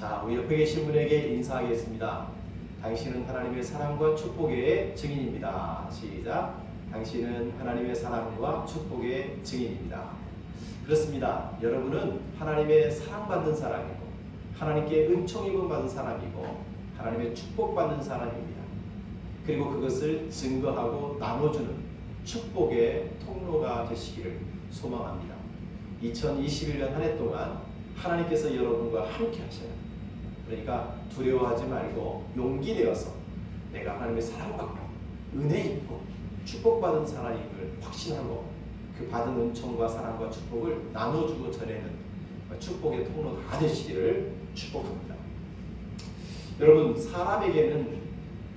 자, 우리 옆에 계신 분에게 인사하겠습니다. 당신은 하나님의 사랑과 축복의 증인입니다. 시작. 당신은 하나님의 사랑과 축복의 증인입니다. 그렇습니다. 여러분은 하나님의 사랑받는 사람이고 하나님께 은총 입음 받은 사람이고 하나님의 축복받는 사람입니다. 그리고 그것을 증거하고 나눠주는 축복의 통로가 되시기를 소망합니다. 2021년 한 해 동안 하나님께서 여러분과 함께 하셔요. 그러니까 두려워하지 말고 용기 내어서 내가 하나님의 사랑받고 은혜 입고 축복받은 사람임을 확신하고 그 받은 은총과 사랑과 축복을 나눠주고 전하는 축복의 통로가 되시기를 축복합니다. 여러분, 사람에게는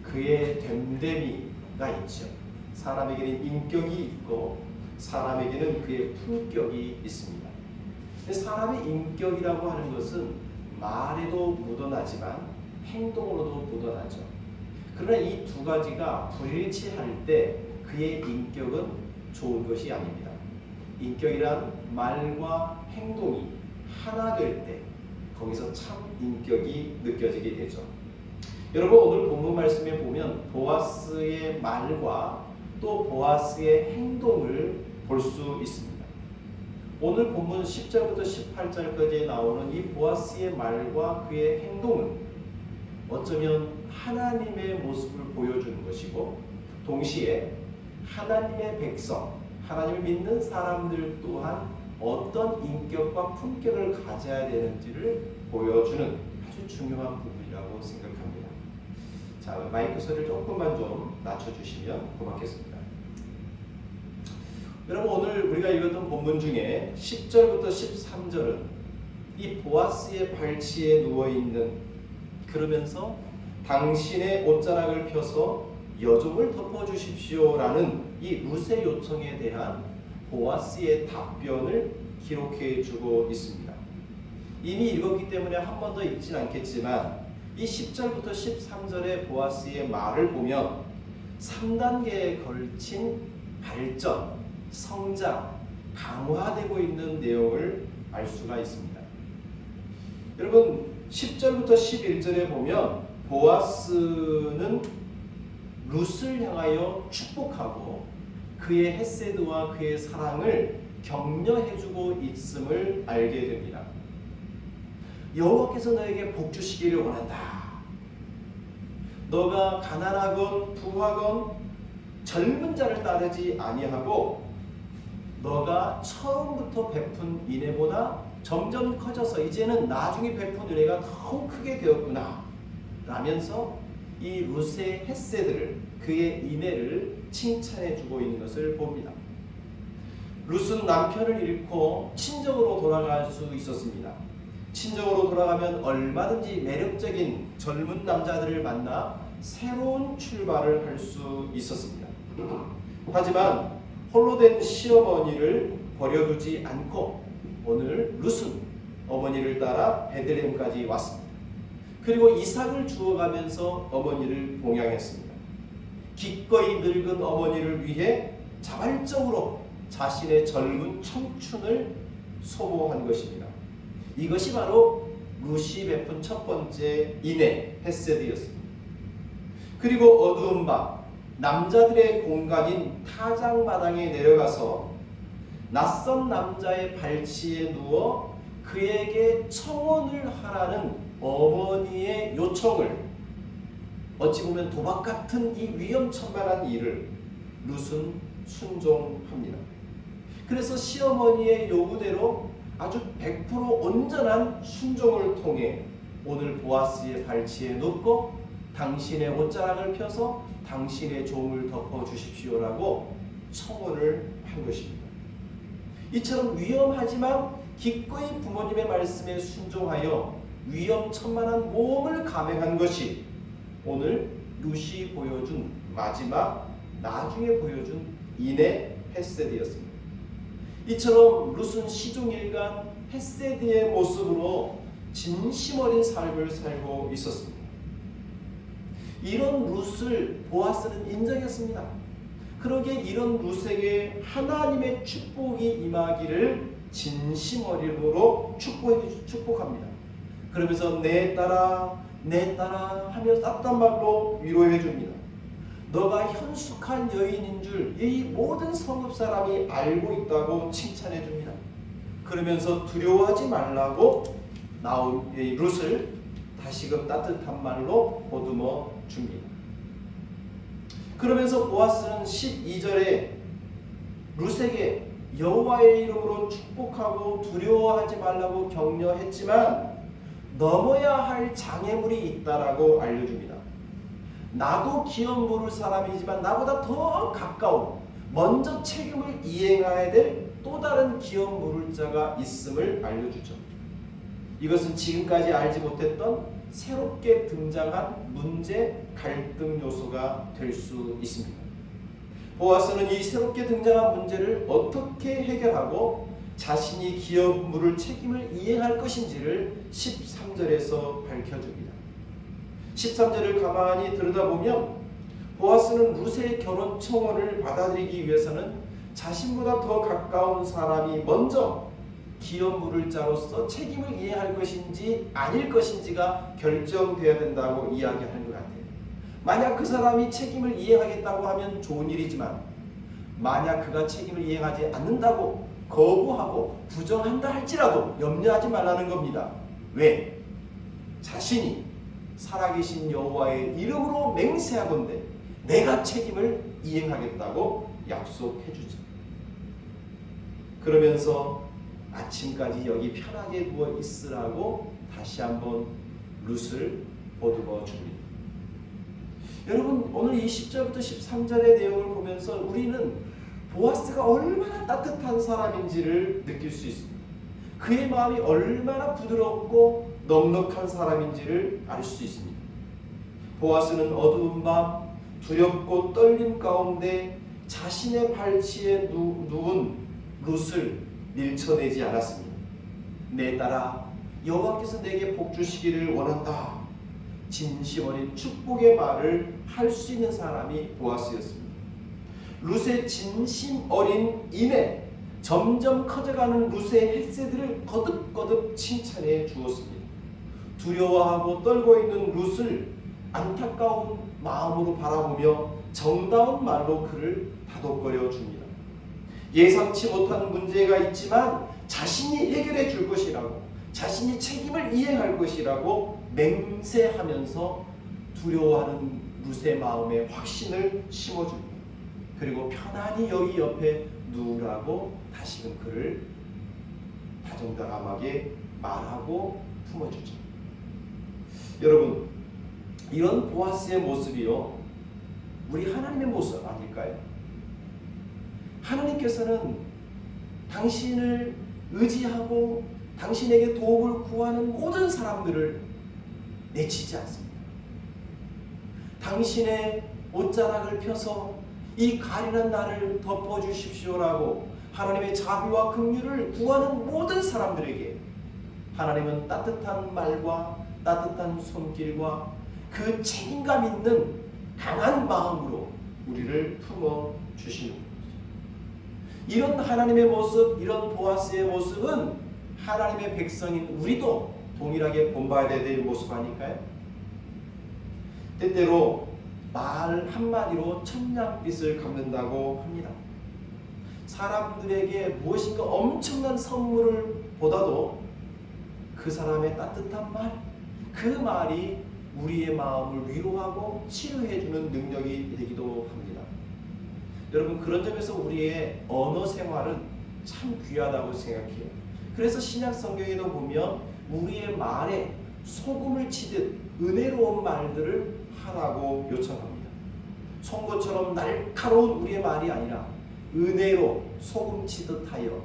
그의 됨됨이가 있죠. 사람에게는 인격이 있고 사람에게는 그의 품격이 있습니다. 근데 사람의 인격이라고 하는 것은 말에도 묻어나지만 행동으로도 묻어나죠. 그러나 이 두 가지가 불일치할 때 그의 인격은 좋은 것이 아닙니다. 인격이란 말과 행동이 하나 될 때 거기서 참 인격이 느껴지게 되죠. 여러분, 오늘 본문 말씀에 보면 보아스의 말과 또 보아스의 행동을 볼 수 있습니다. 오늘 본문 10절부터 18절까지 나오는 이 보아스의 말과 그의 행동은 어쩌면 하나님의 모습을 보여주는 것이고 동시에 하나님의 백성, 하나님을 믿는 사람들 또한 어떤 인격과 품격을 가져야 되는지를 보여주는 아주 중요한 부분이라고 생각합니다. 자, 마이크 소리를 조금만 좀 낮춰주시면 고맙겠습니다. 여러분, 오늘 우리가 읽었던 본문 중에 10절부터 13절은 이 보아스의 발치에 누워있는, 그러면서 당신의 옷자락을 펴서 여종을 덮어주십시오라는 이 룻의 요청에 대한 보아스의 답변을 기록해 주고 있습니다. 이미 읽었기 때문에 한 번 더 읽진 않겠지만 이 10절부터 13절의 보아스의 말을 보면 3단계에 걸친 발전, 성장, 강화되고 있는 내용을 알 수가 있습니다. 여러분, 10절부터 11절에 보면 보아스는 룻을 향하여 축복하고 그의 헤세드와 그의 사랑을 격려해주고 있음을 알게 됩니다. 여호와께서 너에게 복 주시기를 원한다. 너가 가난하건 부하건 젊은 자를 따르지 아니하고 너가 처음부터 베푼 인애보다 점점 커져서 이제는 나중에 베푼 은혜가 더욱 크게 되었구나 라면서 이 룻의 헤세드를, 그의 인애를 칭찬해주고 있는 것을 봅니다. 룻은 남편을 잃고 친정으로 돌아갈 수 있었습니다. 친정으로 돌아가면 얼마든지 매력적인 젊은 남자들을 만나 새로운 출발을 할 수 있었습니다. 하지만 홀로 된 시어머니를 버려두지 않고 오늘 룻은 어머니를 따라 베들레헴까지 왔습니다. 그리고 이삭을 주워가면서 어머니를 봉양했습니다. 기꺼이 늙은 어머니를 위해 자발적으로 자신의 젊은 청춘을 소모한 것입니다. 이것이 바로 룻이 베푼 첫 번째 인애, 헤세드였습니다. 그리고 어두운 밤 남자들의 공간인 타작마당에 내려가서 낯선 남자의 발치에 누워 그에게 청혼을 하라는 어머니의 요청을, 어찌 보면 도박 같은 이 위험천만한 일을 룻은 순종합니다. 그래서 시어머니의 요구대로 아주 100% 온전한 순종을 통해 오늘 보아스의 발치에 눕고 당신의 옷자락을 펴서 당신의 종을 덮어주십시오라고 청혼을 한 것입니다. 이처럼 위험하지만 기꺼이 부모님의 말씀에 순종하여 위험천만한 모험을 감행한 것이 오늘 룻이 보여준 마지막, 나중에 보여준 인애 헤세드였습니다. 이처럼 룻은 시종일관 헤세드의 모습으로 진심 어린 삶을 살고 있었습니다. 이런 룻을 보아스는 인정했습니다. 그러기에 이런 룻에게 하나님의 축복이 임하기를 진심 어림으로 축복합니다. 그러면서 내 딸아 내 딸아 하며 따뜻한 말로 위로해 줍니다. 너가 현숙한 여인인 줄 이 모든 성읍 사람이 알고 있다고 칭찬해 줍니다. 그러면서 두려워하지 말라고 나온 이 룻을 다시금 따뜻한 말로 보듬어 줍니다. 그러면서 보아스는 12절에 룻에게 여호와의 이름으로 축복하고 두려워하지 말라고 격려했지만 넘어야 할 장애물이 있다라고 알려줍니다. 나도 기업 물을 사람이지만 나보다 더 가까운 먼저 책임을 이행해야 될 또 다른 기업 물을 자가 있음을 알려주죠. 이것은 지금까지 알지 못했던 새롭게 등장한 문제 갈등 요소가 될 수 있습니다. 보아스는 이 새롭게 등장한 문제를 어떻게 해결하고 자신이 기업 물을 책임을 이행할 것인지를 13절에서 밝혀줍니다. 13절을 가만히 들여다보면 보아스는 룻의 결혼 청혼을 받아들이기 위해서는 자신보다 더 가까운 사람이 먼저 기업 물을 자로서 책임을 이행할 것인지 아닐 것인지가 결정되어야 된다고 이야기하는 것 같아요. 만약 그 사람이 책임을 이행하겠다고 하면 좋은 일이지만 만약 그가 책임을 이행하지 않는다고 거부하고 부정한다 할지라도 염려하지 말라는 겁니다. 왜? 자신이 살아계신 여호와의 이름으로 맹세하건대 내가 책임을 이행하겠다고 약속해주죠. 그러면서 아침까지 여기 편하게 누워 있으라고 다시 한번 룻을 보듬어 줍니다. 여러분 오늘 이 10절부터 13절의 내용을 보면서 우리는 보아스가 얼마나 따뜻한 사람인지를 느낄 수 있습니다. 그의 마음이 얼마나 부드럽고 넉넉한 사람인지를 알 수 있습니다. 보아스는 어두운 밤 두렵고 떨림 가운데 자신의 발치에 누운 룻을 밀쳐내지 않았습니다. 내 딸아 여호와께서 내게 복 주시기를 원한다. 진심 어린 축복의 말을 할 수 있는 사람이 보아스였습니다. 룻의 진심 어린 인애 점점 커져가는 룻의 햇새들을 거듭거듭 칭찬해 주었습니다. 두려워하고 떨고 있는 룻을 안타까운 마음으로 바라보며 정다운 말로 그를 다독거려 줍니다. 예상치 못한 문제가 있지만 자신이 해결해 줄 것이라고 자신이 책임을 이행할 것이라고 맹세하면서 두려워하는 룻의 마음에 확신을 심어줍니다. 그리고 편안히 여기 옆에 누우라고 다시금 그를 다정다감하게 말하고 품어주죠. 여러분 이런 보아스의 모습이요 우리 하나님의 모습 아닐까요? 하나님께서는 당신을 의지하고 당신에게 도움을 구하는 모든 사람들을 내치지 않습니다. 당신의 옷자락을 펴서 이 가련한 나를 덮어주십시오라고 하나님의 자비와 긍휼을 구하는 모든 사람들에게 하나님은 따뜻한 말과 따뜻한 손길과 그 책임감 있는 강한 마음으로 우리를 품어 주시는 거죠. 이런 하나님의 모습, 이런 보아스의 모습은 하나님의 백성인 우리도 동일하게 본받아야 될 모습 아닐까요? 때때로 말 한마디로 천냥빚을 갚는다고 합니다. 사람들에게 무엇인가 엄청난 선물을 보다도 그 사람의 따뜻한 말, 그 말이 우리의 마음을 위로하고 치료해주는 능력이 되기도 합니다. 여러분 그런 점에서 우리의 언어 생활은 참 귀하다고 생각해요. 그래서 신약 성경에도 보면 우리의 말에 소금을 치듯 은혜로운 말들을 하라고 요청합니다. 송곳처럼 날카로운 우리의 말이 아니라 은혜로 소금 치듯 하여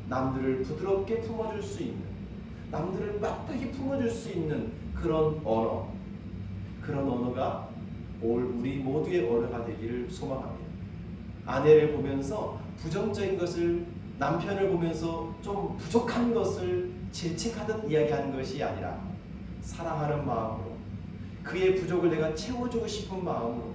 남들을 부드럽게 품어줄 수 있는, 남들을 맞닥이 품어줄 수 있는 그런 언어, 그런 언어가 우리 모두의 언어가 되기를 소망합니다. 아내를 보면서 부정적인 것을, 남편을 보면서 좀 부족한 것을 질책하듯 이야기하는 것이 아니라 사랑하는 마음으로, 그의 부족을 내가 채워주고 싶은 마음으로,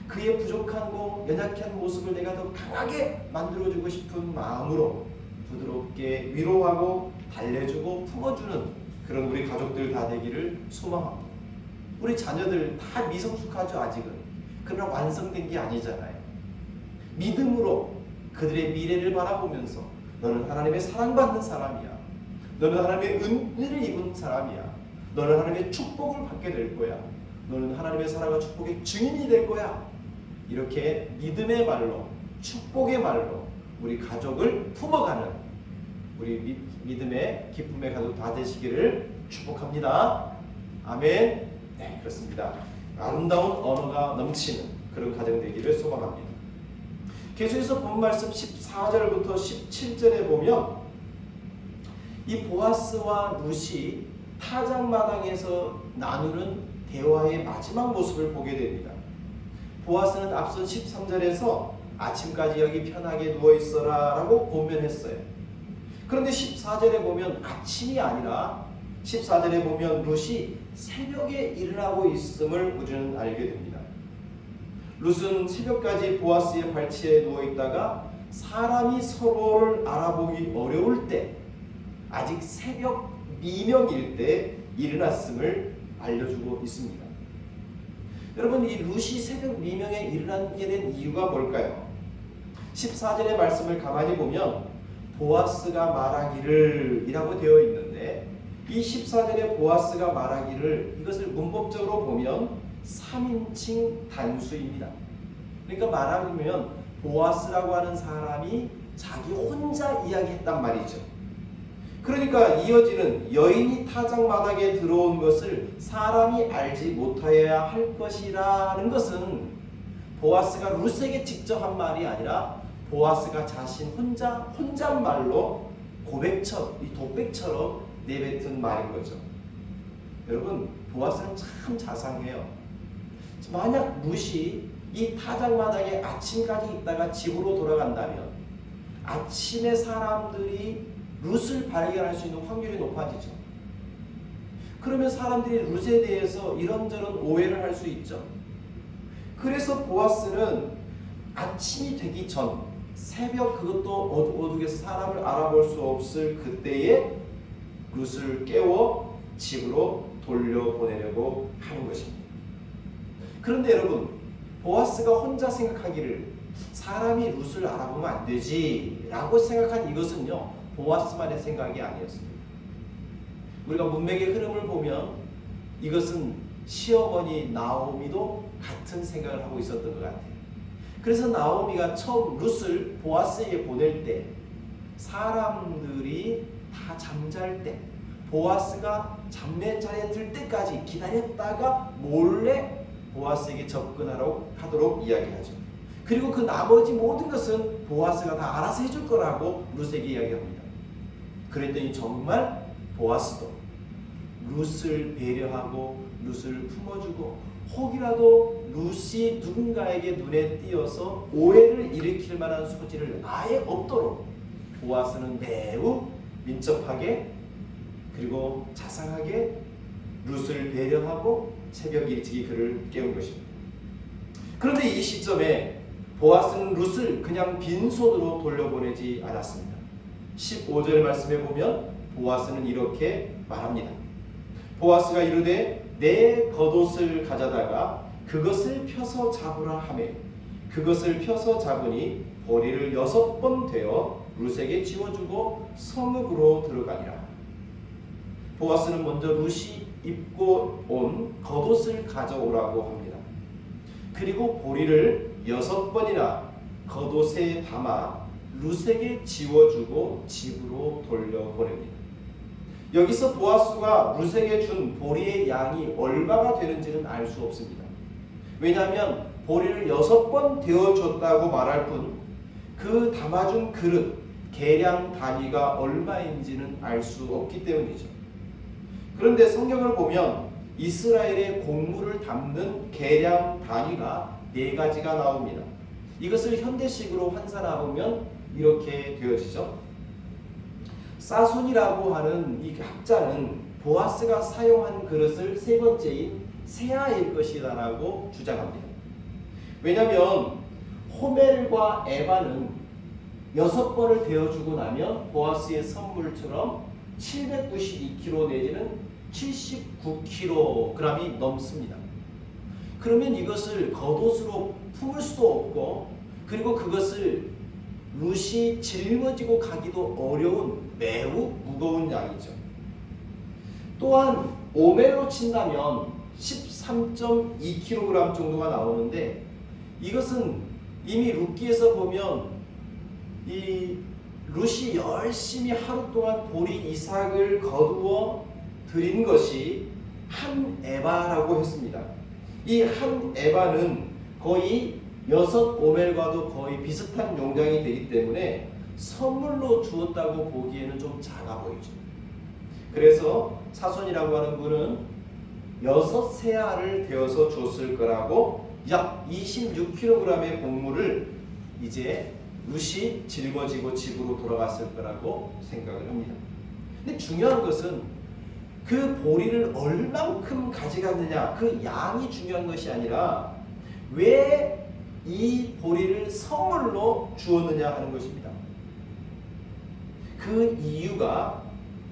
그의 부족하고 연약한 모습을 내가 더 강하게 만들어주고 싶은 마음으로 부드럽게 위로하고 달래주고 품어주는 그런 우리 가족들 다 되기를 소망합니다. 우리 자녀들 다 미성숙하죠, 아직은. 그러나 완성된 게 아니잖아요. 믿음으로 그들의 미래를 바라보면서 너는 하나님의 사랑받는 사람이야. 너는 하나님의 은혜를 입은 사람이야. 너는 하나님의 축복을 받게 될 거야. 너는 하나님의 사랑과 축복의 증인이 될 거야. 이렇게 믿음의 말로, 축복의 말로 우리 가족을 품어가는 우리 믿음의 기쁨의 가족 다 되시기를 축복합니다. 아멘. 네, 그렇습니다. 아름다운 언어가 넘치는 그런 가정 되기를 소망합니다. 계속해서 본 말씀 14절부터 17절에 보면 이 보아스와 룻이 타작마당에서 나누는 대화의 마지막 모습을 보게 됩니다. 보아스는 앞선 13절에서 아침까지 여기 편하게 누워있어라 라고 권면했어요. 그런데 14절에 보면 아침이 아니라 14절에 보면 룻이 새벽에 일어나고 있음을 우리는 알게 됩니다. 룻은 새벽까지 보아스의 발치에 누워있다가 사람이 서로를 알아보기 어려울 때, 아직 새벽 미명일 때 일어났음을 알려주고 있습니다. 여러분, 이 룻이 새벽 미명에 일어나게 된 이유가 뭘까요? 14절의 말씀을 가만히 보면 보아스가 말하기를 이라고 되어 있는데, 이 14절에 보아스가 말하기를, 이것을 문법적으로 보면 3인칭 단수입니다. 그러니까 말하면 보아스라고 하는 사람이 자기 혼자 이야기했단 말이죠. 그러니까 이어지는 여인이 타작마당에 들어온 것을 사람이 알지 못하여야 할 것이라는 것은 보아스가 룻에게 직접 한 말이 아니라 보아스가 자신 혼잣말로 고백처럼, 이 독백처럼 내뱉은 말인 거죠. 여러분, 보아스는 참 자상해요. 만약 룻이 이 타작마당에 아침까지 있다가 집으로 돌아간다면 아침에 사람들이 룻을 발견할 수 있는 확률이 높아지죠. 그러면 사람들이 룻에 대해서 이런저런 오해를 할 수 있죠. 그래서 보아스는 아침이 되기 전, 새벽, 그것도 어둑에서 사람을 알아볼 수 없을 그때에 룻을 깨워 집으로 돌려보내려고 하는 것입니다. 그런데 여러분, 보아스가 혼자 생각하기를 사람이 룻을 알아보면 안 되지 라고 생각한 이것은요, 보아스만의 생각이 아니었습니다. 우리가 문맥의 흐름을 보면 이것은 시어머니 나오미도 같은 생각을 하고 있었던 것 같아요. 그래서 나오미가 처음 룻을 보아스에게 보낼 때 사람들이 다 잠잘 때 보아스가 잠자리에 들 때까지 기다렸다가 몰래 보아스에게 접근하도록 이야기하죠. 그리고 그 나머지 모든 것은 보아스가 다 알아서 해줄 거라고 룻에게 이야기합니다. 그랬더니 정말 보아스도 룻을 배려하고 룻을 품어주고 혹이라도 룻이 누군가에게 눈에 띄어서 오해를 일으킬 만한 소지를 아예 없도록 보아스는 매우 민첩하게 그리고 자상하게 룻을 배려하고 새벽 일찍이 그를 깨운 것입니다. 그런데 이 시점에 보아스는 룻을 그냥 빈손으로 돌려보내지 않았습니다. 15절의 말씀에 보면 보아스는 이렇게 말합니다. 보아스가 이르되 내 겉옷을 가져다가 그것을 펴서 잡으라 하며 그것을 펴서 잡으니 보리를 6번 되어 룻에게 지워주고 성읍으로 들어가니라. 보아스는 먼저 룻이 입고 온 겉옷을 가져오라고 합니다. 그리고 보리를 6번이나 겉옷에 담아 룻에게 지워주고 집으로 돌려보냅니다. 여기서 보아스가 룻에게 준 보리의 양이 얼마가 되는지는 알 수 없습니다. 왜냐하면 보리를 6번 데워줬다고 말할 뿐 그 담아준 그릇, 계량 단위가 얼마인지는 알 수 없기 때문이죠. 그런데 성경을 보면 이스라엘의 곡물을 담는 계량 단위가 4가지가 나옵니다. 이것을 현대식으로 환산해보면 이렇게 되어지죠. 사손이라고 하는 이 학자는 보아스가 사용한 그릇을 3번째인 세아일 것이다라고 주장합니다. 왜냐하면 호멜과 에바는 6번을 데워주고 나면 보아스의 선물처럼 792kg 내지는 79kg이 넘습니다. 그러면 이것을 겉옷으로 품을 수도 없고, 그리고 그것을 룻이 짊어지고 가기도 어려운 매우 무거운 양이죠. 또한 오멜로 친다면 13.2kg 정도가 나오는데, 이것은 이미 룻기에서 보면 이 룻이 열심히 하루 동안 보리 이삭을 거두어 드린 것이 한 에바라고 했습니다. 이 한 에바는 거의 6오멜과도 거의 비슷한 용량이 되기 때문에 선물로 주었다고 보기에는 좀 작아 보이죠. 그래서 사손이라고 하는 분은 6세알을 되어서 줬을 거라고, 약 26kg의 곡물을 이제 룻이 짊어지고 집으로 돌아갔을 거라고 생각을 합니다. 근데 중요한 것은 그 보리를 얼만큼 가져갔느냐, 그 양이 중요한 것이 아니라 왜 이 보리를 선물로 주었느냐 하는 것입니다. 그 이유가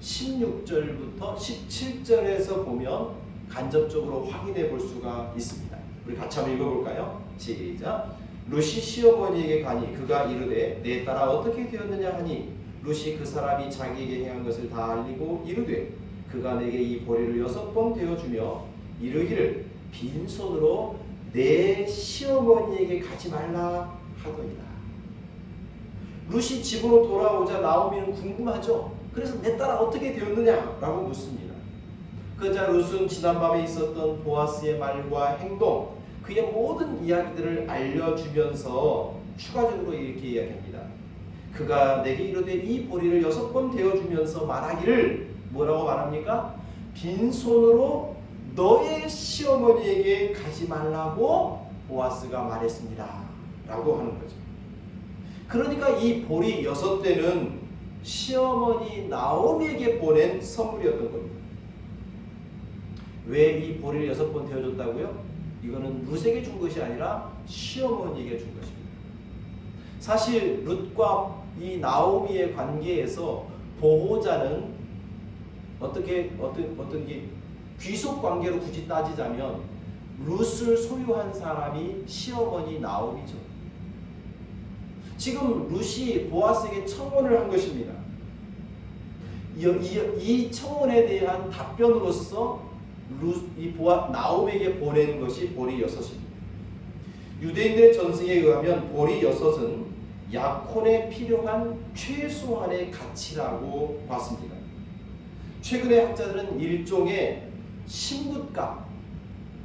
16절부터 17절에서 보면 간접적으로 확인해 볼 수가 있습니다. 우리 같이 한번 읽어볼까요? 시작. 룻이 시어머니에게 가니 그가 이르되 내 딸아 어떻게 되었느냐 하니 룻이 그 사람이 자기에게 행한 것을 다 알리고 이르되 그가 내게 이 보리를 6번 되어주며 이르기를 빈손으로 내 시어머니에게 가지 말라 하더이다. 룻이 집으로 돌아오자 나오미는 궁금하죠. 그래서 내 딸아 어떻게 되었느냐 라고 묻습니다. 그자 룻은 지난밤에 있었던 보아스의 말과 행동, 그의 모든 이야기들을 알려주면서 추가적으로 이렇게 이야기합니다. 그가 내게 이르되 이 보리를 6번 되어주면서 말하기를, 뭐라고 말합니까? 빈손으로 너의 시어머니에게 가지 말라고 보아스가 말했습니다 라고 하는 거죠. 그러니까 이 보리 6대는 시어머니 나오미에게 보낸 선물이었던 겁니다. 왜 이 보리를 6번 되어줬다고요? 이거는 룻에게 준 것이 아니라 시어머니에게 준 것입니다. 사실 룻과 이 나오미의 관계에서 보호자는 어떤 귀속 관계로 굳이 따지자면 룻을 소유한 사람이 시어머니 나오미죠. 지금 룻이 보아스에게 청혼을 한 것입니다. 이 청혼에 대한 답변으로서 나오미에게 보낸 것이 보리 6입니다. 유대인들의 전승에 의하면 보리 6은 약혼에 필요한 최소한의 가치라고 봤습니다. 최근의 학자들은 일종의 신부값,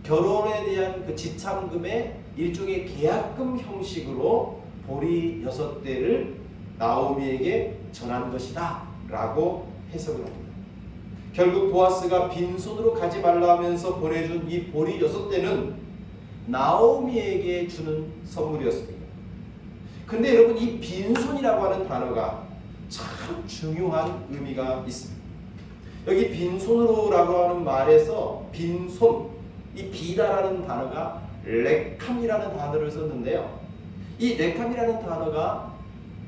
결혼에 대한 그 지참금의 일종의 계약금 형식으로 보리 6대를 나오미에게 전한 것이다 라고 해석을 합니다. 결국 보아스가 빈손으로 가지 말라 하면서 보내준 이 보리 6대는 나오미에게 주는 선물이었습니다. 근데 여러분, 이 빈손이라고 하는 단어가 참 중요한 의미가 있습니다. 여기 빈손으로라고 하는 말에서 빈손, 이 비다라는 단어가 레캄이라는 단어를 썼는데요. 이 레캄이라는 단어가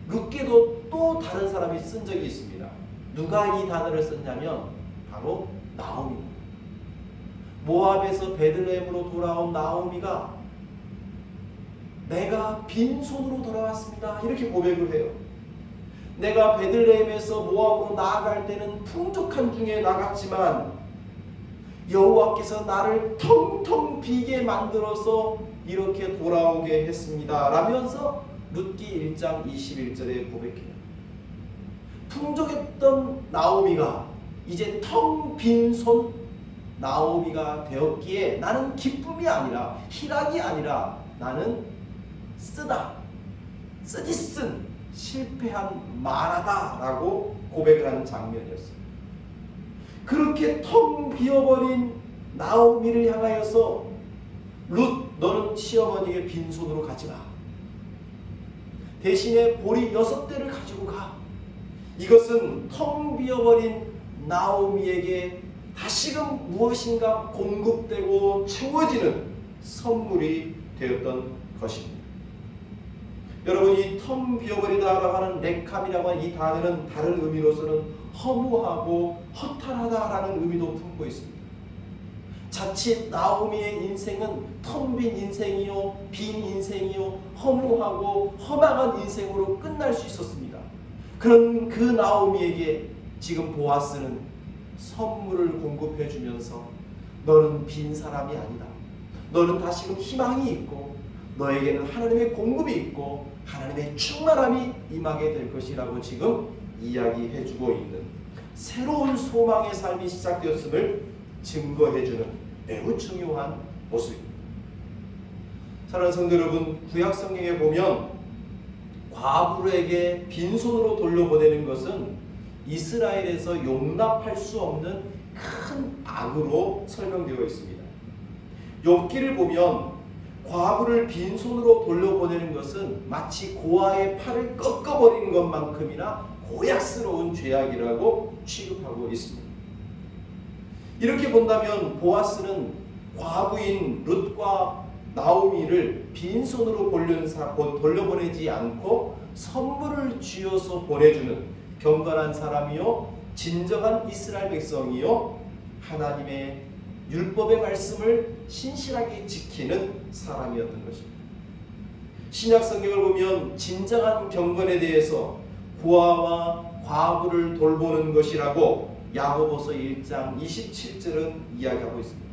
룻게도 또 다른 사람이 쓴 적이 있습니다. 누가 이 단어를 썼냐면 바로 나오미입니다. 모압에서 베들레헴으로 돌아온 나오미가 내가 빈손으로 돌아왔습니다 이렇게 고백을 해요. 내가 베들레헴에서 모압으로 나아갈 때는 풍족한 중에 나갔지만 여호와께서 나를 텅텅 비게 만들어서 이렇게 돌아오게 했습니다 라면서 룻기 1장 21절에 고백해요. 풍족했던 나오미가 이제 텅 빈 손 나오미가 되었기에 나는 기쁨이 아니라 희락이 아니라 나는 쓰디쓴 실패한 마라다 라고 고백을 하는 장면이었어요. 그렇게 텅 비어버린 나오미를 향하여서 룻, 너는 시어머니에게 빈손으로 가지 마. 대신에 보리 6대를 가지고 가. 이것은 텅 비어버린 나오미에게 다시금 무엇인가 공급되고 채워지는 선물이 되었던 것입니다. 여러분, 이 텅 비어버리다라고 하는 레캄이라고 하는 이 단어는 다른 의미로서는 허무하고 허탈하다라는 의미도 품고 있습니다. 자칫 나오미의 인생은 텅 빈 인생이요, 빈 인생이요, 허무하고 허망한 인생으로 끝날 수 있었습니다. 그런 그 나오미에게 지금 보아스는 선물을 공급해 주면서 너는 빈 사람이 아니다. 너는 다시금 희망이 있고 너에게는 하나님의 공급이 있고 하나님의 충만함이 임하게 될 것이라고 지금 이야기해 주고 있는 새로운 소망의 삶이 시작되었음을 증거해 주는 매우 중요한 모습입니다. 사랑하는 성도 여러분, 구약 성경에 보면 과부에게 빈손으로 돌려보내는 것은 이스라엘에서 용납할 수 없는 큰 악으로 설명되어 있습니다. 욥기를 보면 과부를 빈손으로 돌려보내는 것은 마치 고아의 팔을 꺾어버리는 것만큼이나 고약스러운 죄악이라고 취급하고 있습니다. 이렇게 본다면 보아스는 과부인 룻과 나오미를 빈손으로 돌려보내지 않고 선물을 쥐어서 보내주는 경건한 사람이요, 진정한 이스라엘 백성이요, 하나님의 율법의 말씀을 신실하게 지키는 사람이었던 것입니다. 신약 성경을 보면 진정한 경건에 대해서 고아와 과부를 돌보는 것이라고 야고보서 1장 27절은 이야기하고 있습니다.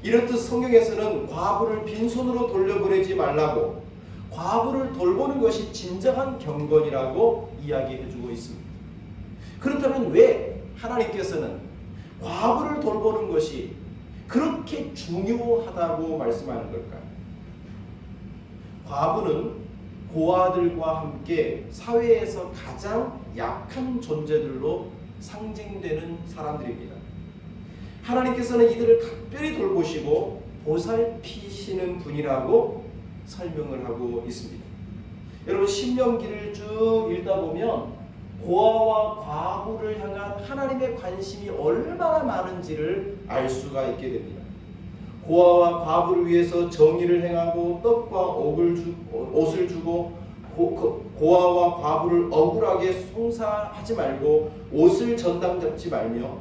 이렇듯 성경에서는 과부를 빈손으로 돌려보내지 말라고 과부를 돌보는 것이 진정한 경건이라고 이야기해주고 있습니다. 그렇다면 왜 하나님께서는 과부를 돌보는 것이 그렇게 중요하다고 말씀하는 걸까요? 과부는 고아들과 함께 사회에서 가장 약한 존재들로 상징되는 사람들입니다. 하나님께서는 이들을 각별히 돌보시고 보살피시는 분이라고 설명을 하고 있습니다. 여러분, 신명기를 쭉 읽다 보면 고아와 과부를 향한 하나님의 관심이 얼마나 많은지를 알 수가 있게 됩니다. 고아와 과부를 위해서 정의를 행하고 떡과 옷을 주고 고아와 과부를 억울하게 송사하지 말고 옷을 전당 잡지 말며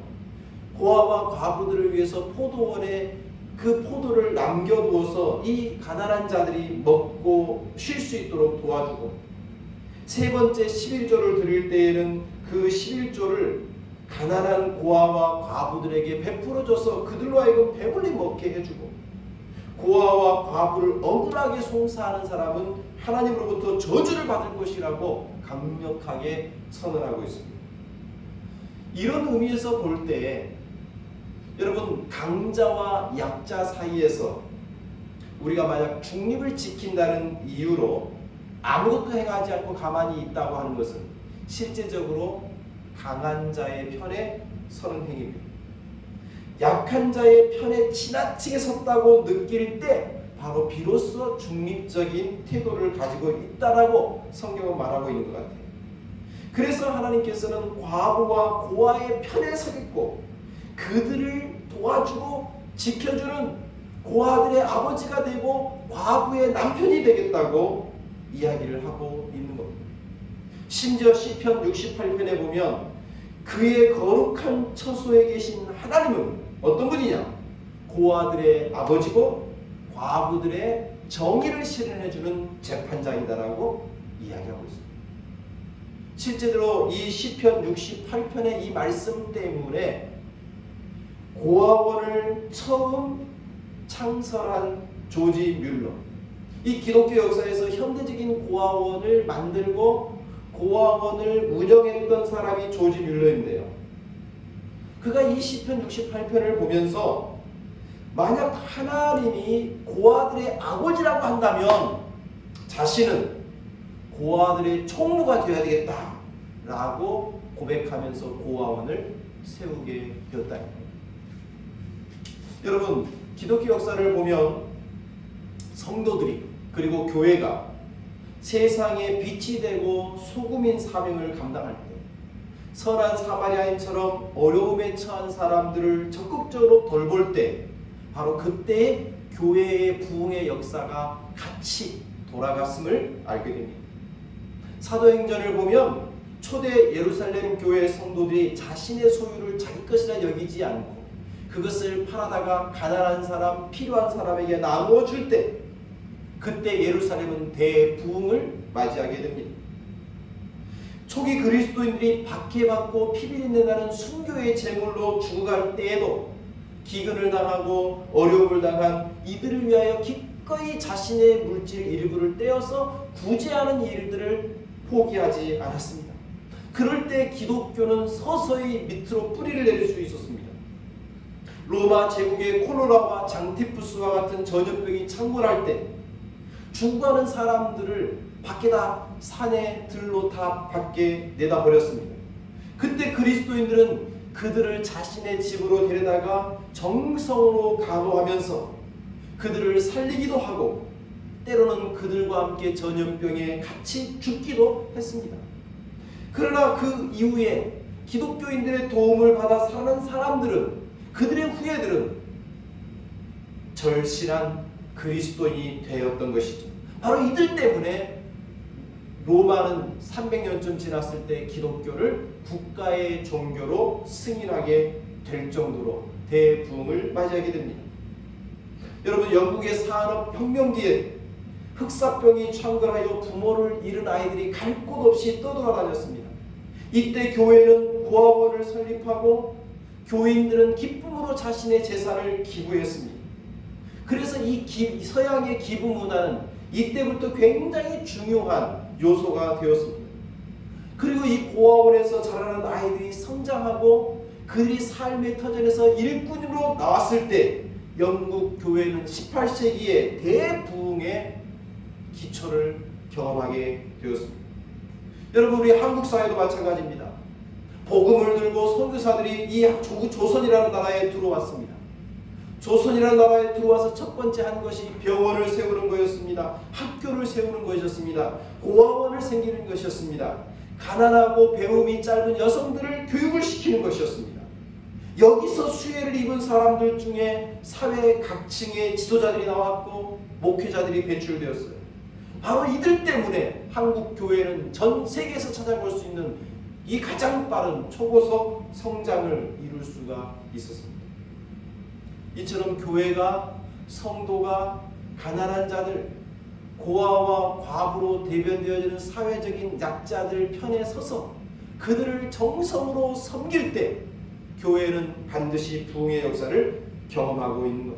고아와 과부들을 위해서 포도원에 그 포도를 남겨두어서 이 가난한 자들이 먹고 쉴 수 있도록 도와주고, 세 번째 11조를 드릴 때에는 그 11조를 가난한 고아와 과부들에게 베풀어줘서 그들로 하여금 배불리 먹게 해주고, 고아와 과부를 억울하게 송사하는 사람은 하나님으로부터 저주를 받을 것이라고 강력하게 선언하고 있습니다. 이런 의미에서 볼 때 여러분, 강자와 약자 사이에서 우리가 만약 중립을 지킨다는 이유로 아무것도 행하지 않고 가만히 있다고 하는 것은 실제적으로 강한 자의 편에 서는 행위입니다. 약한 자의 편에 지나치게 섰다고 느낄 때 바로 비로소 중립적인 태도를 가지고 있다라고 성경은 말하고 있는 것 같아요. 그래서 하나님께서는 과부와 고아의 편에 서겠고 그들을 도와주고 지켜주는 고아들의 아버지가 되고 과부의 남편이 되겠다고 이야기를 하고 있는 겁니다. 심지어 시편 68편에 보면 그의 거룩한 처소에 계신 하나님은 어떤 분이냐? 고아들의 아버지고 과부들의 정의를 실현해주는 재판장이다라고 이야기하고 있습니다. 실제로 이 시편 68편의 이 말씀 때문에 고아원을 처음 창설한 조지 뮬러, 이 기독교 역사에서 현대적인 고아원을 만들고 고아원을 운영했던 사람이 조지 뮬러인데요. 그가 이 시편 68편을 보면서 만약 하나님이 고아들의 아버지라고 한다면 자신은 고아들의 총무가 되어야 되겠다라고 고백하면서 고아원을 세우게 되었다. 여러분, 기독교 역사를 보면 성도들이 그리고 교회가 세상에 빛이 되고 소금인 사명을 감당할 때 선한 사마리아인처럼 어려움에 처한 사람들을 적극적으로 돌볼 때 바로 그때 교회의 부흥의 역사가 같이 돌아갔음을 알게 됩니다. 사도행전을 보면 초대 예루살렘 교회 성도들이 자신의 소유를 자기 것이라 여기지 않고 그것을 팔아다가 가난한 사람, 필요한 사람에게 나누어 줄 때, 그때 예루살렘은 대부흥을 맞이하게 됩니다. 초기 그리스도인들이 박해받고 피비린내 나는 순교의 제물로 죽어갈 때에도 기근을 당하고 어려움을 당한 이들을 위하여 기꺼이 자신의 물질 일부를 떼어서 구제하는 일들을 포기하지 않았습니다. 그럴 때 기독교는 서서히 밑으로 뿌리를 내릴 수 있었습니다. 로마 제국의 콜로라와 장티푸스와 같은 전염병이 창궐할 때 죽어가는 사람들을 밖에다 산에 들로 다 밖에 내다버렸습니다. 그때 그리스도인들은 그들을 자신의 집으로 데려다가 정성으로 간호하면서 그들을 살리기도 하고 때로는 그들과 함께 전염병에 같이 죽기도 했습니다. 그러나 그 이후에 기독교인들의 도움을 받아 사는 사람들은, 그들의 후예들은 절실한 그리스도인이 되었던 것이죠. 바로 이들 때문에 로마는 300년쯤 지났을 때 기독교를 국가의 종교로 승인하게 될 정도로 대부흥을 맞이하게 됩니다. 여러분, 영국의 산업혁명기에 흑사병이 창궐하여 부모를 잃은 아이들이 갈 곳 없이 떠돌아다녔습니다. 이때 교회는 고아원을 설립하고 교인들은 기쁨으로 자신의 재산을 기부했습니다. 그래서 이 서양의 기부 문화는 이때부터 굉장히 중요한 요소가 되었습니다. 그리고 이 고아원에서 자라는 아이들이 성장하고 그들이 삶의 터전에서 일꾼으로 나왔을 때 영국 교회는 18세기에 대부흥의 기초를 경험하게 되었습니다. 여러분, 우리 한국 사회도 마찬가지입니다. 복음을 들고 선교사들이 이 조선이라는 나라에 들어왔습니다. 조선이라는 나라에 들어와서 첫 번째 한 것이 병원을 세우는 거였습니다. 학교를 세우는 것이었습니다. 고아원을 생기는 것이었습니다. 가난하고 배움이 짧은 여성들을 교육을 시키는 것이었습니다. 여기서 수혜를 입은 사람들 중에 사회 각층의 지도자들이 나왔고 목회자들이 배출되었어요. 바로 이들 때문에 한국 교회는 전 세계에서 찾아볼 수 있는 이 가장 빠른 초고속 성장을 이룰 수가 있었습니다. 이처럼 교회가, 성도가 가난한 자들, 고아와 과부로 대변되어지는 사회적인 약자들 편에 서서 그들을 정성으로 섬길 때 교회는 반드시 부흥의 역사를 경험하고 있는 것.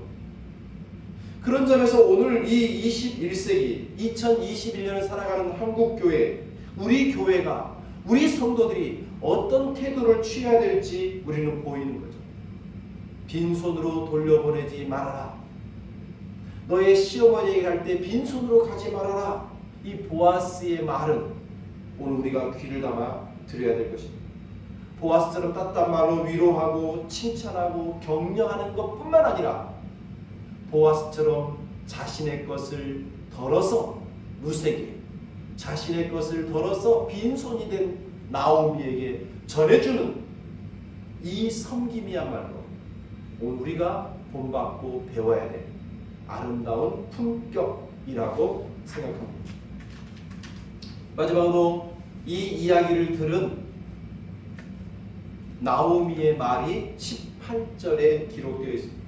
그런 점에서 오늘 이 21세기 2021년을 살아가는 한국교회, 우리 교회가, 우리 성도들이 어떤 태도를 취해야 될지 우리는 보이는 거죠. 빈손으로 돌려보내지 말아라. 너의 시어머니에게 갈 때 빈손으로 가지 말아라. 이 보아스의 말은 오늘 우리가 귀를 담아 들어야 될 것입니다. 보아스처럼 따뜻한 말로 위로하고 칭찬하고 격려하는 것뿐만 아니라 보아스처럼 자신의 것을 덜어서 루세게, 자신의 것을 덜어서 빈손이 된 나오미에게 전해주는 이 섬김이야말로 오늘 우리가 본받고 배워야 될 아름다운 품격이라고 생각합니다. 마지막으로 이 이야기를 들은 나오미의 말이 18절에 기록되어 있습니다.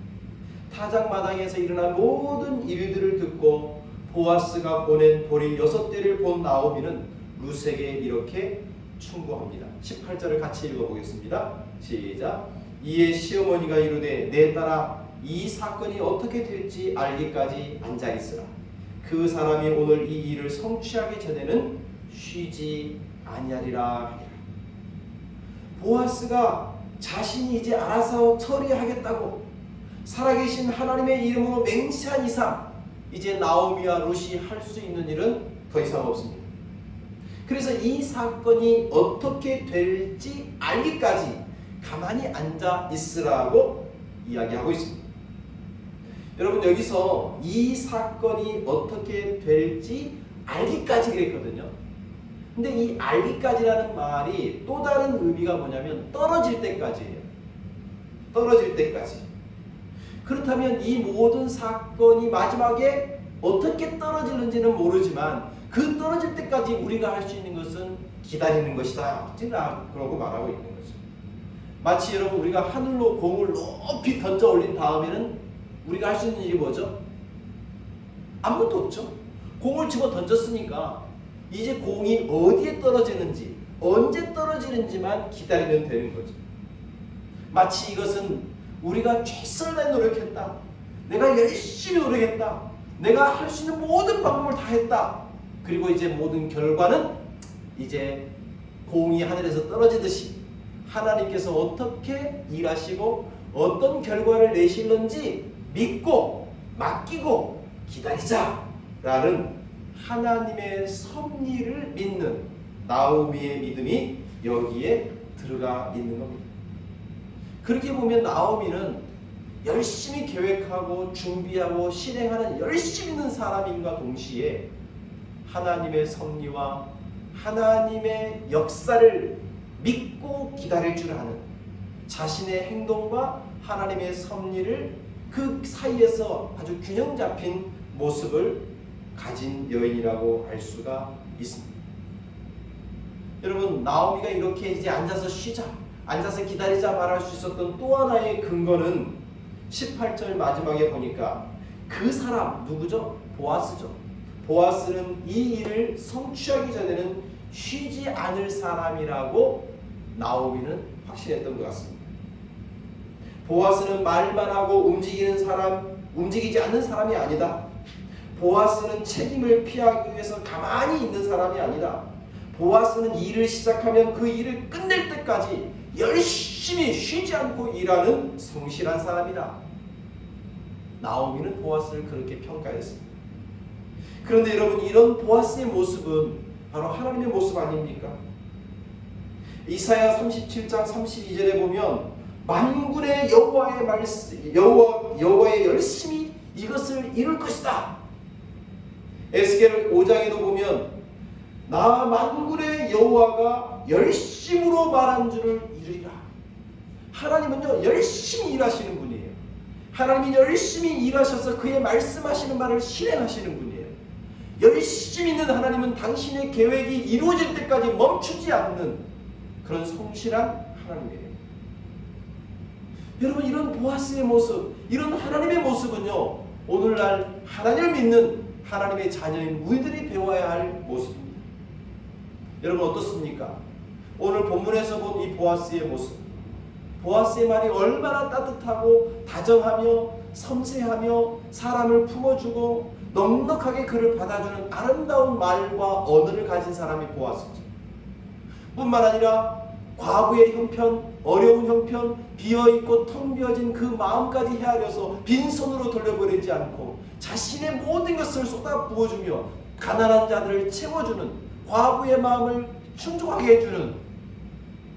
타작마당에서 일어난 모든 일들을 듣고 보아스가 보낸 보리 6대를 본 나오미는 룻에게 이렇게 충고합니다. 18절을 같이 읽어보겠습니다. 시작. 이에 시어머니가 이르되 내 딸아 이 사건이 어떻게 될지 알기까지 앉아있으라. 그 사람이 오늘 이 일을 성취하기 전에는 쉬지 아니하리라 하니라. 보아스가 자신이 이제 알아서 처리하겠다고 살아계신 하나님의 이름으로 맹세한 이상 이제 나오미와 룻이 할 수 있는 일은 더 이상 없습니다. 그래서 이 사건이 어떻게 될지 알기까지 가만히 앉아 있으라고 이야기하고 있습니다. 여러분, 여기서 이 사건이 어떻게 될지 알기까지 그랬거든요. 근데 이 알기까지라는 말이 또 다른 의미가 뭐냐면 떨어질 때까지예요. 떨어질 때까지. 그렇다면 이 모든 사건이 마지막에 어떻게 떨어지는지는 모르지만 그 떨어질 때까지 우리가 할 수 있는 것은 기다리는 것이다. 그러고 말하고 있는 거죠. 마치 여러분 우리가 하늘로 공을 높이 던져 올린 다음에는 우리가 할 수 있는 일이 뭐죠? 아무것도 없죠. 공을 집어 던졌으니까 이제 공이 어디에 떨어지는지 언제 떨어지는지만 기다리면 되는 거죠. 마치 이것은 우리가 최선을 다해 노력했다. 내가 열심히 노력했다. 내가 할 수 있는 모든 방법을 다 했다. 그리고 이제 모든 결과는 이제 공이 하늘에서 떨어지듯이 하나님께서 어떻게 일하시고 어떤 결과를 내실는지 믿고 맡기고 기다리자라는 하나님의 섭리를 믿는 나오미의 믿음이 여기에 들어가 있는 겁니다. 그렇게 보면 나오미는 열심히 계획하고 준비하고 실행하는 열심히 있는 사람인가 동시에 하나님의 섭리와 하나님의 역사를 믿고 기다릴 줄 아는 자신의 행동과 하나님의 섭리를 그 사이에서 아주 균형 잡힌 모습을 가진 여인이라고 알 수가 있습니다. 여러분, 나오미가 이렇게 이제 앉아서 쉬자, 앉아서 기다리자 말할 수 있었던 또 하나의 근거는 18절 마지막에 보니까 그 사람 누구죠? 보아스죠. 보아스는 이 일을 성취하기 전에는 쉬지 않을 사람이라고 나오미는 확신했던 것 같습니다. 보아스는 말만 하고 움직이지 않는 사람이 아니다. 보아스는 책임을 피하기 위해서 가만히 있는 사람이 아니다. 보아스는 일을 시작하면 그 일을 끝낼 때까지 열심히 쉬지 않고 일하는 성실한 사람이다. 나오미는 보아스를 그렇게 평가했습니다. 그런데 여러분, 이런 보아스의 모습은 바로 하나님의 모습 아닙니까? 이사야 37장 32절에 보면 만군의 여호와의 말씀, 여호와의 열심히 이것을 이룰 것이다. 에스겔 5장에도 보면 나 만군의 여호와가 열심으로 말한 줄을 이루리라. 하나님은요 열심히 일하시는 분이에요. 하나님이 열심히 일하셔서 그의 말씀하시는 말을 실행하시는 분이에요. 열심히 있는 하나님은 당신의 계획이 이루어질 때까지 멈추지 않는 그런 성실한 하나님이에요. 여러분, 이런 보아스의 모습, 이런 하나님의 모습은요 오늘날 하나님을 믿는 하나님의 자녀인 우리들이 배워야 할 모습입니다. 여러분 어떻습니까? 오늘 본문에서 본 이 보아스의 모습, 보아스의 말이 얼마나 따뜻하고 다정하며 섬세하며 사람을 품어주고 넉넉하게 그를 받아주는 아름다운 말과 언어를 가진 사람이 보아스죠. 뿐만 아니라 과부의 형편, 어려운 형편, 비어있고 텅 비어진 그 마음까지 헤아려서 빈손으로 돌려보내지 않고 자신의 모든 것을 쏟아 부어주며 가난한 자들을 채워주는, 과부의 마음을 충족하게 해주는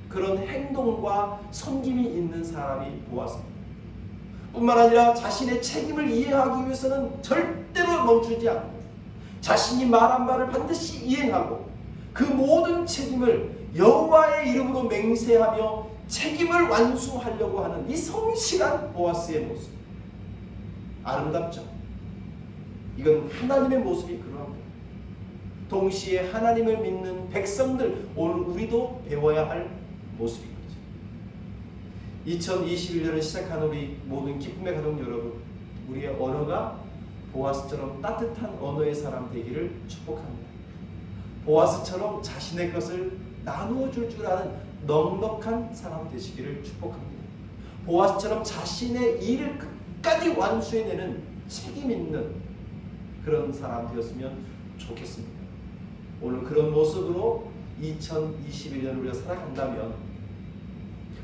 그런 행동과 섬김이 있는 사람이 보았습니다. 뿐만 아니라 자신의 책임을 이행하기 위해서는 절대로 멈추지 않고 자신이 말한 바를 반드시 이행하고 그 모든 책임을 여호와의 이름으로 맹세하며 책임을 완수하려고 하는 이 성실한 보아스의 모습, 아름답죠? 이건 하나님의 모습이 그러합니다. 동시에 하나님을 믿는 백성들, 오늘 우리도 배워야 할 모습인 거죠. 2021년을 시작한 우리 모든 기쁨의 가족 여러분, 우리의 언어가 보아스처럼 따뜻한 언어의 사람 되기를 축복합니다. 보아스처럼 자신의 것을 나누어 줄 줄 아는 넉넉한 사람 되시기를 축복합니다. 보아스처럼 자신의 일을 끝까지 완수해내는 책임 있는 그런 사람 되었으면 좋겠습니다. 오늘 그런 모습으로 2021년 우리가 살아간다면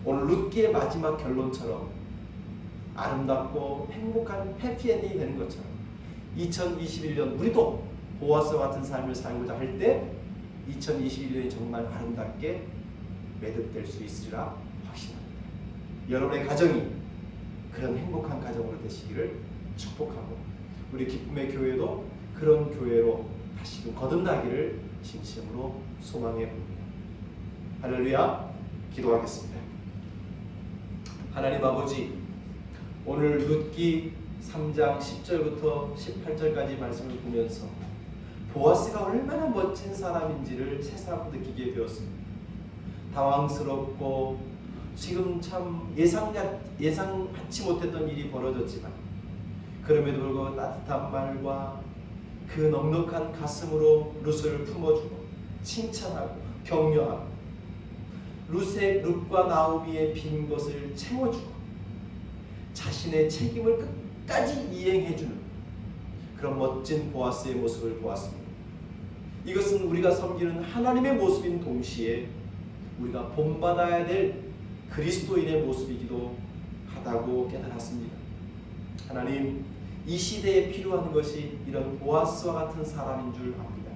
오늘 룻기의 마지막 결론처럼 아름답고 행복한 해피엔딩이 되는 것처럼 2021년 우리도 보아스와 같은 삶을 살고자 할 때 2021년이 정말 아름답게 매듭될 수 있으리라 확신합니다. 여러분의 가정이 그런 행복한 가정으로 되시기를 축복하고 우리 기쁨의 교회도 그런 교회로 다시금 거듭나기를 진심으로 소망해 봅니다. 할렐루야. 기도하겠습니다. 하나님 아버지, 오늘 룻기 3장 10절부터 18절까지 말씀을 보면서 보아스가 얼마나 멋진 사람인지를 새삼 느끼게 되었습니다. 당황스럽고 지금 참 예상하지 못했던 일이 벌어졌지만 그럼에도 불구하고 따뜻한 말과 그 넉넉한 가슴으로 룻을 품어주고 칭찬하고 격려하고 룻과 나오미의 빈 것을 채워주고 자신의 책임을 끝까지 이행해주는 그런 멋진 보아스의 모습을 보았습니다. 이것은 우리가 섬기는 하나님의 모습인 동시에 우리가 본받아야 될 그리스도인의 모습이기도 하다고 깨달았습니다. 하나님, 이 시대에 필요한 것이 이런 보아스와 같은 사람인 줄 압니다.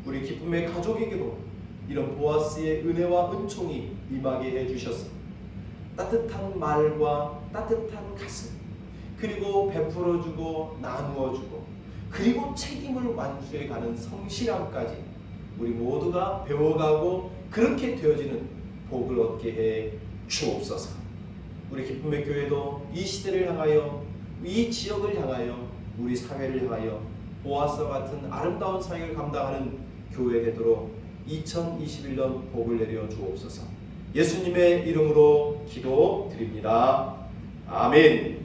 우리 기쁨의 가족에게도 이런 보아스의 은혜와 은총이 임하게 해주셔서 따뜻한 말과 따뜻한 가슴, 그리고 베풀어주고 나누어주고 그리고 책임을 완수해가는 성실함까지 우리 모두가 배워가고 그렇게 되어지는 복을 얻게 해 주옵소서. 우리 기쁨의 교회도 이 시대를 향하여, 이 지역을 향하여, 우리 사회를 향하여 보아스와 같은 아름다운 사역을 감당하는 교회 되도록 2021년 복을 내려 주옵소서. 예수님의 이름으로 기도드립니다. 아멘.